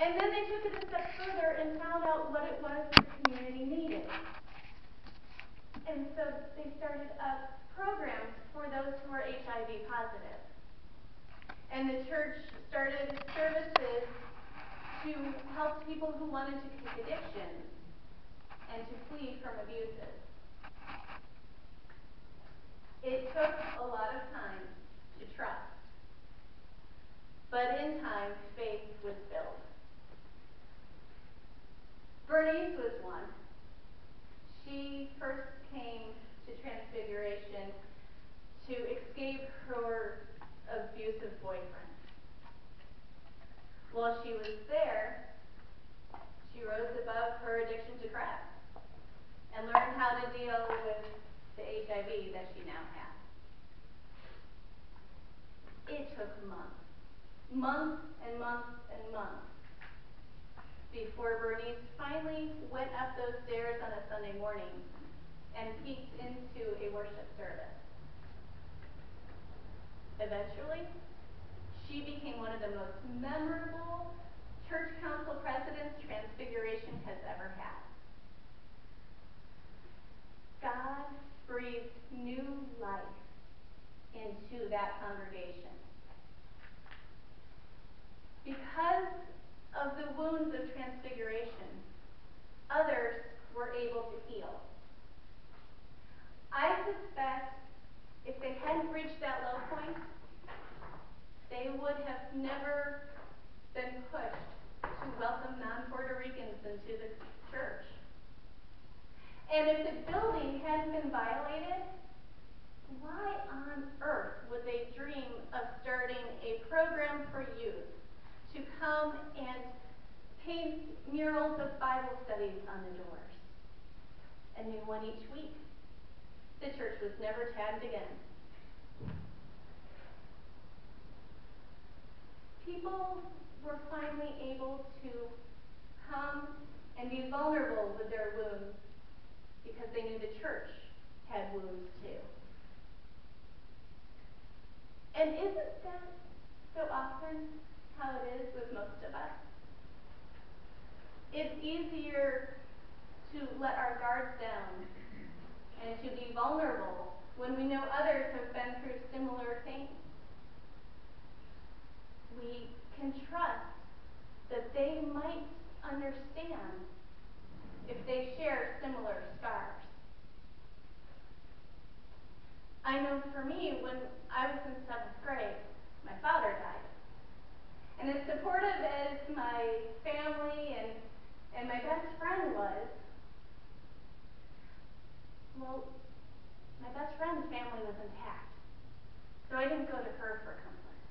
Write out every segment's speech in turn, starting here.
And then they took it a step further and found out what it was the community needed. And so they started up programs for those who are HIV positive. And the church started services to help people who wanted to kick addictions and to flee from abuses. It took a lot of time to trust, but in time, faith was built. Bernice was one. She first came to Transfiguration to escape her abusive boyfriend. While she was there, she rose above her addiction to crack and learned how to deal with the HIV that she now had. It took months and months and months before Bernice finally went up those stairs on a Sunday morning and peeked into a worship service. Eventually, she became one of the most memorable church council presidents Transfiguration has ever had. God breathed new life into that congregation. Because of the wounds of Transfiguration, others were able to heal. I suspect if they hadn't reached that low point, they would have never been pushed to welcome non-Puerto Ricans into the church. And if the building hadn't been violated, why on earth would they dream of starting a program for youth to come and paint murals of Bible studies on the doors? A new one each week. The church was never tagged again. People were finally able to come and be vulnerable with their wounds because they knew the church had wounds too. And isn't that so often how it is with most of us? It's easier to let our guards down and to be vulnerable when we know others have been through similar things. We can trust that they might understand if they share similar scars. I know for me, when I was in 7th grade, my father died. And as supportive as my family and my best friend was, well, my best friend's family was intact. So I didn't go to her for comfort.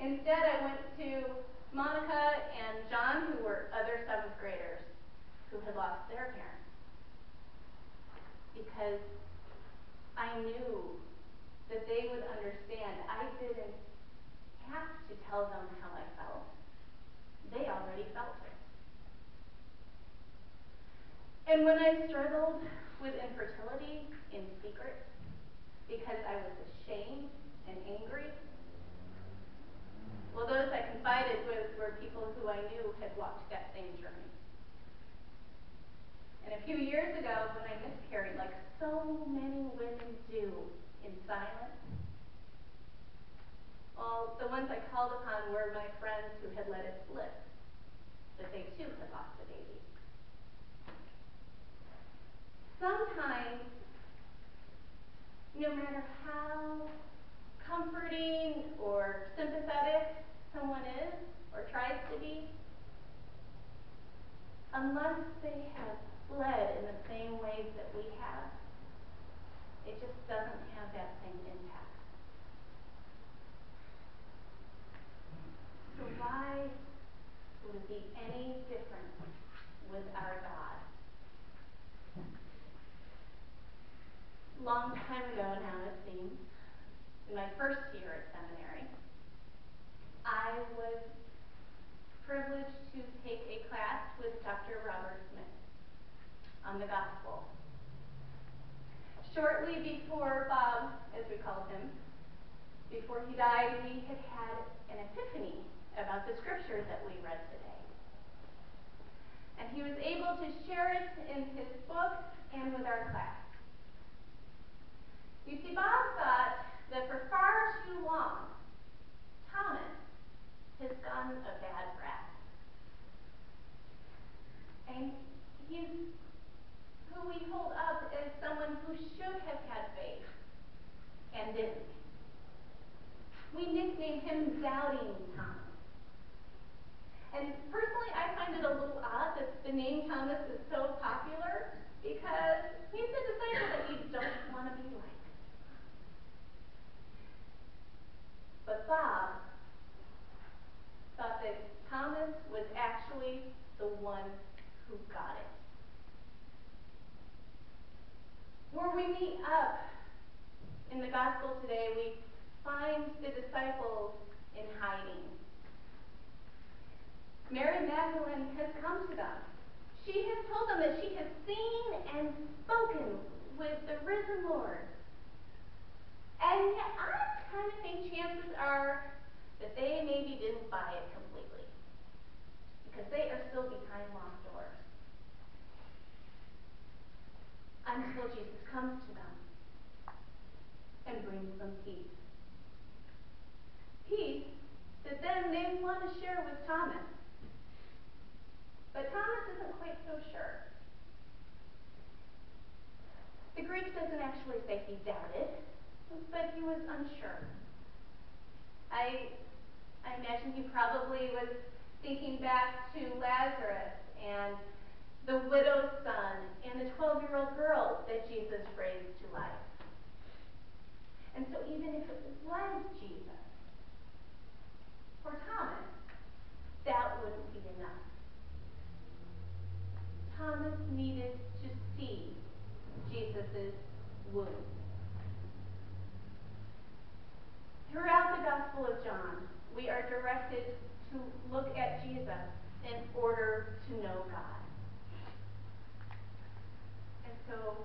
Instead, I went to Monica and John, who were other 7th graders who had lost their parents. Because I knew that they would understand. I didn't have to tell them how I felt. They already felt it. And when I struggled with infertility in secret because I was ashamed and angry, well, those I confided with were people who I knew had walked that same journey. And a few years ago, when I miscarried, like so many women do in silence, well, the ones I called upon were my friends who had let it slip, that they too had lost a baby. Sometimes, no matter how comforting or sympathetic someone is or tries to be, unless they have bled in the same ways that we have, it just doesn't have that same impact. So why would it be any different with our God? Long time ago now, it seems, in my first year at seminary, I was privileged to take a class with Dr. Robert Smith on the gospel. Shortly before Bob, as we called him, before he died, we had had an epiphany about the scripture that we read today. And he was able to share it in his book and with our class. You see, Bob thought that for far too long, Thomas has gotten a bad rap. And he's who we hold up as someone who should have had faith and didn't. We nicknamed him Doubting Thomas. And personally, I find it a little odd that the name Thomas is so popular because he's the disciple that you don't want to be like. But Bob thought that Thomas was actually the one who got it. Where we meet up in the gospel today, we find the disciples in hiding. Mary Magdalene has come to them. She has told them that she has seen and spoken with the risen Lord. And yet I kind of think chances are that they maybe didn't buy it completely, because they are still behind locked doors until Jesus comes to them and brings them peace. Peace that then they want to share with Thomas. But Thomas isn't quite so sure. The Greek doesn't actually say he doubted, but he was unsure. I imagine he probably was thinking back to Lazarus and the widow's son and the 12-year-old girl that Jesus raised to life. And so even if it was Jesus, for Thomas, that wouldn't be enough. Thomas needed to see Jesus' wounds. Throughout the Gospel of John, we are directed to look at Jesus in order to know God. And so,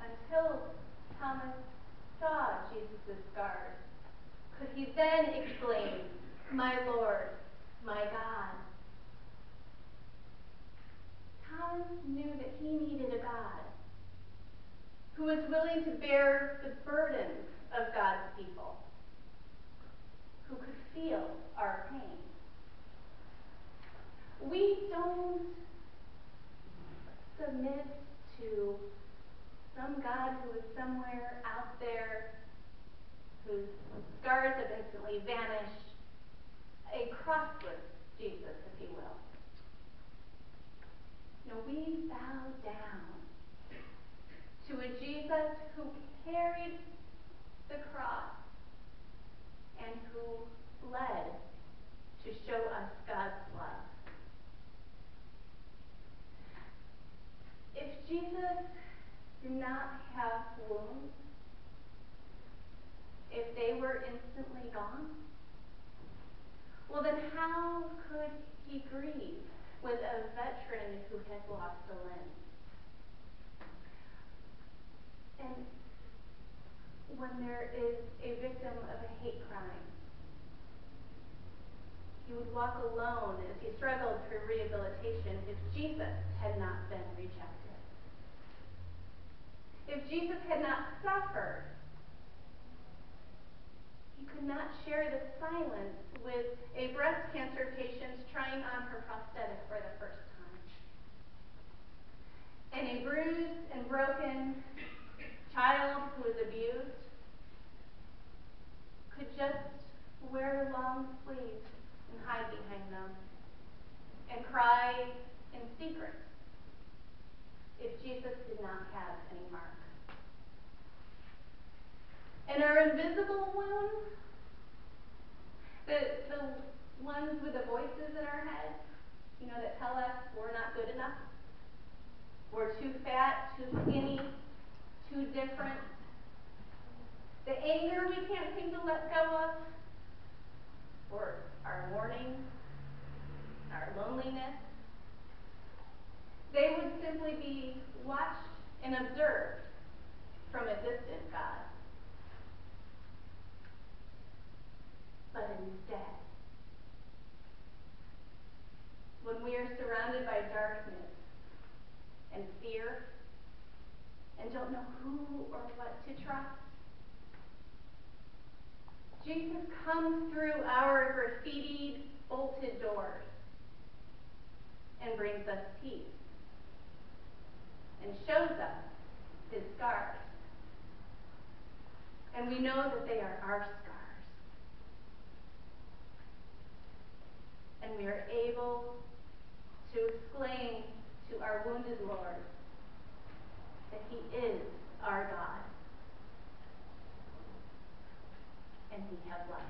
until Thomas saw Jesus' scars, could he then exclaim, "My Lord, my God"? Thomas knew that he needed a God who was willing to bear the burdens of God's people, who could feel our pain. We don't submit to some God who is somewhere out there, whose scars have instantly vanished, a crossless Jesus, if you will. No, we bow down to a Jesus who carried the cross and who bled to show us God's love. If Jesus did not have wounds, if they were instantly gone, well then how could he grieve with a veteran who has lost a limb? And when there is a victim of a hate crime, he would walk alone as he struggled through rehabilitation if Jesus had not been rejected. If Jesus had not suffered, he could not share the silence with a breast cancer patient trying on her prosthetic for the first time. And a bruised and broken child who is abused could just wear long sleeves and hide behind them and cry in secret if Jesus did not have any mark. And our invisible wounds, the ones with the voices in our head, that tell us we're not good enough, we're too fat, too skinny, too different, the anger we can't seem to let go of, or our mourning, our loneliness, they would simply be watched and observed from a distant God. But instead, we are surrounded by darkness and fear and don't know who or what to trust, Jesus comes through our graffitied, bolted doors and brings us peace and shows us his scars. And we know that they are our scars. And we are able to exclaim to our wounded Lord that he is our God and he has life.